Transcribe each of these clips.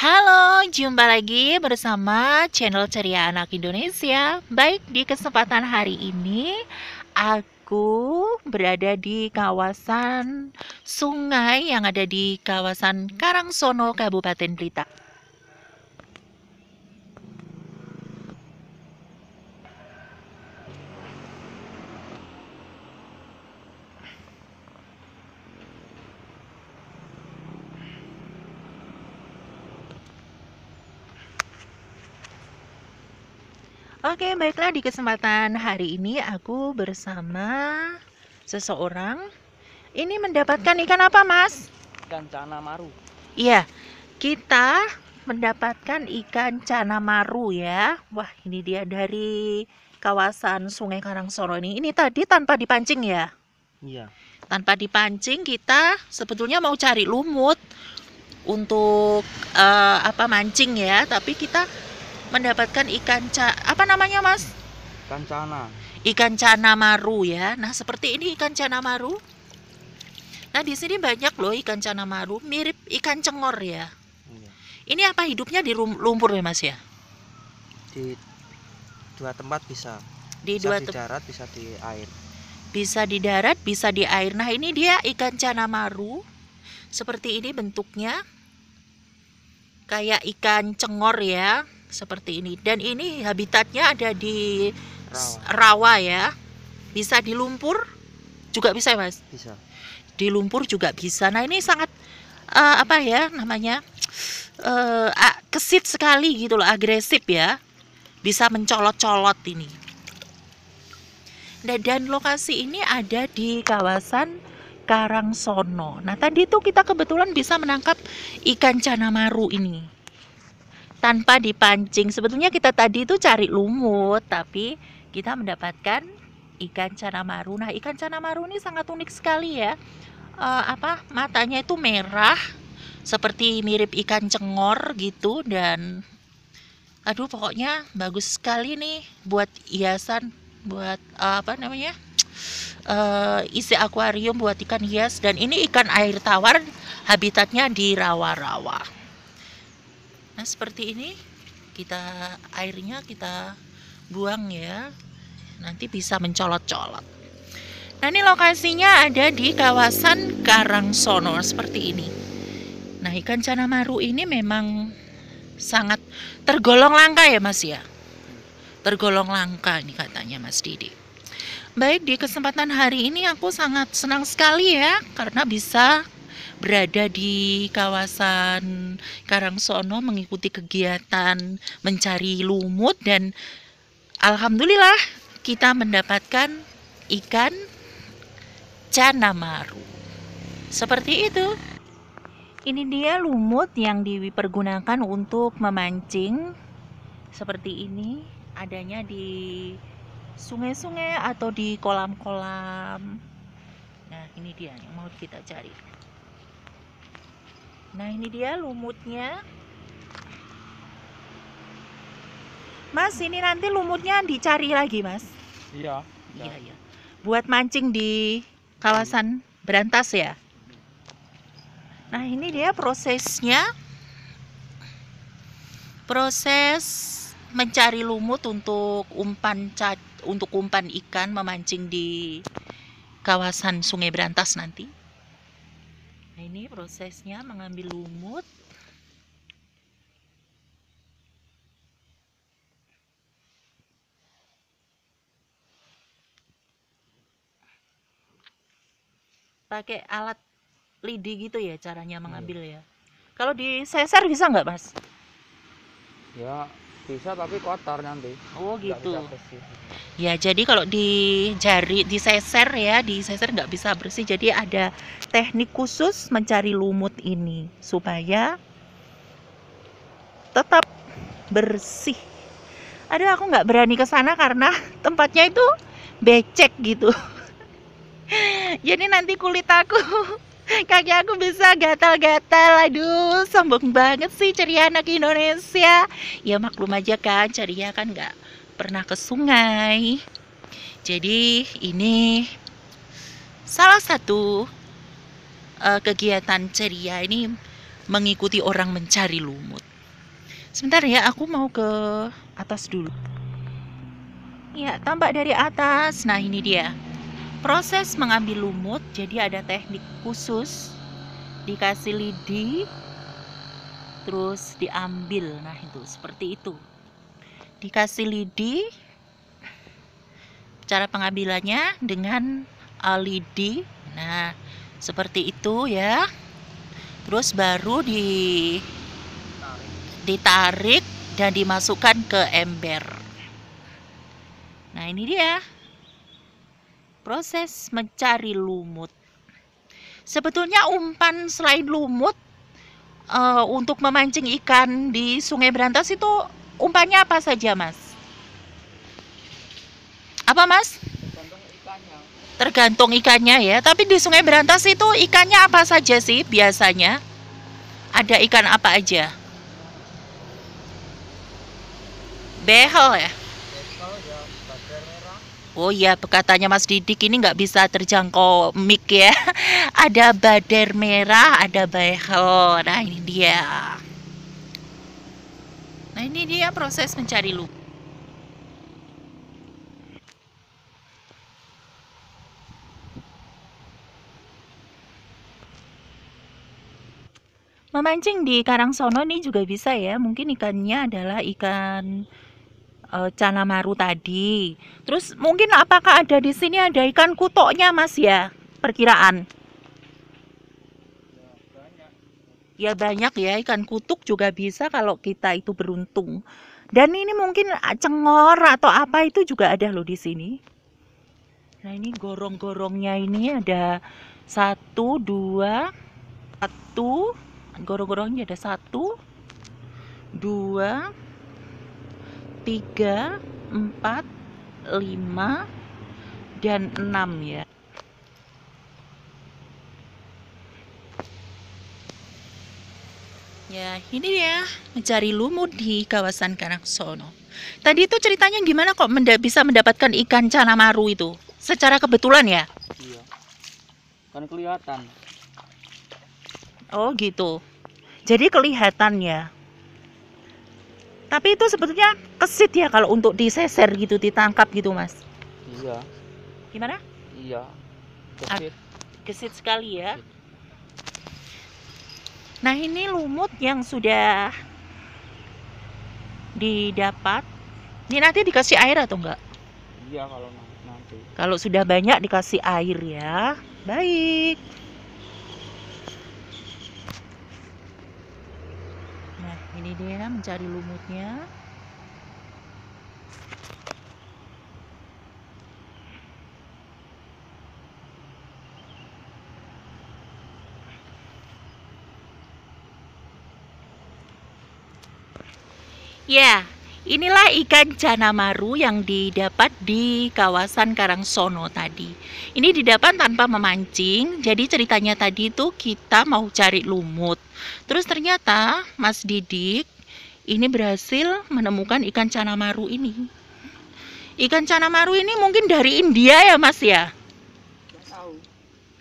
Halo, jumpa lagi bersama channel Ceria Anak Indonesia. Baik, di kesempatan hari ini aku berada di kawasan sungai yang ada di kawasan Karangsono, Kabupaten Blitar. Oke, baiklah, di kesempatan hari ini aku bersama seseorang. Ini mendapatkan ikan apa, Mas? Ikan cana maru. Iya, kita mendapatkan ikan cana maru ya. Wah, ini dia dari kawasan Sungai Karangsono ini. Ini tadi tanpa dipancing ya. Iya. Tanpa dipancing kita sebetulnya mau cari lumut untuk mancing ya, tapi kita mendapatkan ikan apa namanya, Mas? Ikan cana. Ikan cana maru ya. Nah, seperti ini ikan cana maru. Nah, di sini banyak loh ikan cana maru, mirip ikan cengor ya. Iya. Ini apa hidupnya di lumpur ya, Mas ya? Di dua tempat bisa. Di Bisa dua di darat, bisa di air. bisa di darat, bisa di air. Nah, ini dia ikan cana maru. Seperti ini bentuknya. Kayak ikan cengor ya, seperti ini. Dan ini habitatnya ada di rawa ya. Bisa di lumpur juga bisa, Mas. Bisa. Di lumpur juga bisa. Nah, ini sangat kesit sekali gitu loh, agresif ya. Bisa mencolot-colot ini. Dan lokasi ini ada di kawasan Karangsono. Nah, tadi tuh kita kebetulan bisa menangkap ikan cana maru ini tanpa dipancing. Sebetulnya kita tadi itu cari lumut, tapi kita mendapatkan ikan cana maru. Nah, ikan cana maru ini sangat unik sekali ya. Matanya itu merah, seperti mirip ikan cengor gitu, dan pokoknya bagus sekali nih buat hiasan, buat isi akuarium buat ikan hias. Dan ini ikan air tawar, habitatnya di rawa-rawa. Nah, seperti ini airnya kita buang ya, nanti bisa mencolot-colot. Nah, ini lokasinya ada di kawasan Karangsono seperti ini. Nah, ikan cana maru ini memang sangat tergolong langka ya, Mas ya. Tergolong langka ini katanya Mas Didi. Baik, di kesempatan hari ini aku sangat senang sekali ya, karena bisa berada di kawasan Karangsono mengikuti kegiatan mencari lumut, dan alhamdulillah kita mendapatkan ikan cana maru. Seperti itu. Ini dia lumut yang dipergunakan untuk memancing. Seperti ini, adanya di sungai-sungai atau di kolam-kolam. Nah, ini dia yang mau kita cari. Nah, ini dia lumutnya. Mas, ini nanti lumutnya dicari lagi, Mas? Iya. Iya. Buat mancing di kawasan Berantas ya. Nah, ini dia prosesnya. Proses mencari lumut untuk umpan ikan memancing di kawasan Sungai Berantas nanti. Nah, ini prosesnya mengambil lumut. Pakai alat lidi gitu ya caranya mengambil ya. Kalau diseser bisa nggak, Mas? Ya bisa, tapi kotor nanti. Oh gitu. Nggak bisa bersih. Ya, jadi kalau di jari diseser nggak bisa bersih. Jadi ada teknik khusus mencari lumut ini supaya tetap bersih. Aduh, aku nggak berani ke sana karena tempatnya itu becek gitu. Jadi nanti kulit aku, kaki aku bisa gatal-gatal. Aduh, sombong banget sih Ceria Anak Indonesia. Ya maklum aja kan, Ceria kan nggak pernah ke sungai. Jadi ini salah satu kegiatan Ceria ini mengikuti orang mencari lumut. Sebentar ya, aku mau ke atas dulu. Ya, tampak dari atas. Nah, ini dia. Proses mengambil lumut, jadi ada teknik khusus. Dikasih lidi, terus diambil. Nah, itu seperti itu. Dikasih lidi, cara pengambilannya dengan lidi. Nah, seperti itu ya. Terus baru ditarik dan dimasukkan ke ember. Nah, ini dia proses mencari lumut. Sebetulnya umpan selain lumut, untuk memancing ikan di Sungai Berantas itu umpannya apa saja, Mas? Apa, Mas? Tergantung ikannya. Tergantung ikannya ya. Tapi di Sungai Berantas itu ikannya apa saja sih biasanya? Ada ikan apa aja? Behel ya? Kalau ya bader merah. Oh iya, katanya Mas Didik ini nggak bisa terjangkau mic ya. Ada bader merah, ada behel. Nah, ini dia. Nah, ini dia proses mencari lumut. Memancing di Karangsono ini juga bisa ya. Mungkin ikannya adalah ikan cana maru tadi. Terus mungkin apakah ada di sini ada ikan kutoknya, Mas ya? Perkiraan. Ya banyak ya, ikan kutuk juga bisa kalau kita itu beruntung. Dan ini mungkin cengor atau apa itu juga ada loh di sini. Nah, ini gorong-gorongnya ini ada satu, dua, satu. Gorong-gorongnya ada satu, dua, tiga, empat, lima, dan 6 ya. Ya, ini dia mencari lumut di kawasan Karangsono. Tadi itu ceritanya gimana kok bisa mendapatkan ikan cana maru itu? Secara kebetulan ya? Iya. Kan kelihatan. Oh gitu. Jadi kelihatan ya. Tapi itu sebetulnya kesit ya kalau untuk diseser gitu, ditangkap gitu, Mas. Iya. Gimana? Iya. Kesit. Gesit sekali ya. Nah, ini lumut yang sudah didapat. Ini nanti dikasih air atau enggak? Iya kalau nanti. Kalau sudah banyak dikasih air ya. Baik. Nah, ini dia mencari lumutnya. Ya, inilah ikan cana maru yang didapat di kawasan Karangsono tadi. Ini didapat tanpa memancing, jadi ceritanya tadi itu kita mau cari lumut. Terus ternyata Mas Didik ini berhasil menemukan ikan cana maru ini. Ikan cana maru ini mungkin dari India ya, Mas ya? Nggak tahu.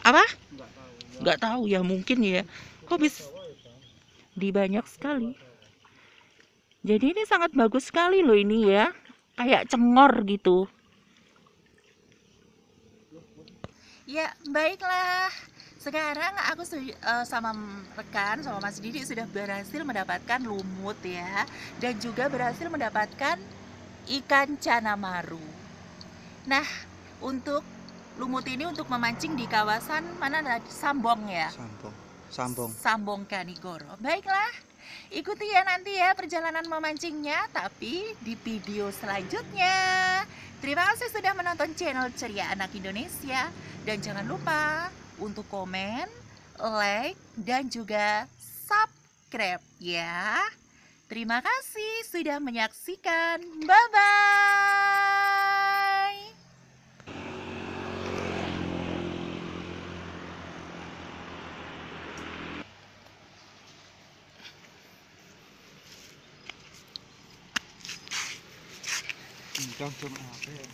Apa? Nggak tahu. Nggak tahu ya, mungkin ya. Kok bisa di banyak sekali. Jadi ini sangat bagus sekali loh ini ya. Kayak cengor gitu. Ya, baiklah. Sekarang aku sama rekan, sama Mas Didi sudah berhasil mendapatkan lumut ya. Dan juga berhasil mendapatkan ikan cana maru. Nah, untuk lumut ini untuk memancing di kawasan mana tadi? Sambong ya? Sambong Kanigoro. Baiklah, ikuti ya nanti ya perjalanan memancingnya, tapi di video selanjutnya. Terima kasih sudah menonton channel Ceria Anak Indonesia. Dan jangan lupa untuk komen, like, dan juga subscribe ya. Terima kasih sudah menyaksikan. Bye-bye. Jam apa ya?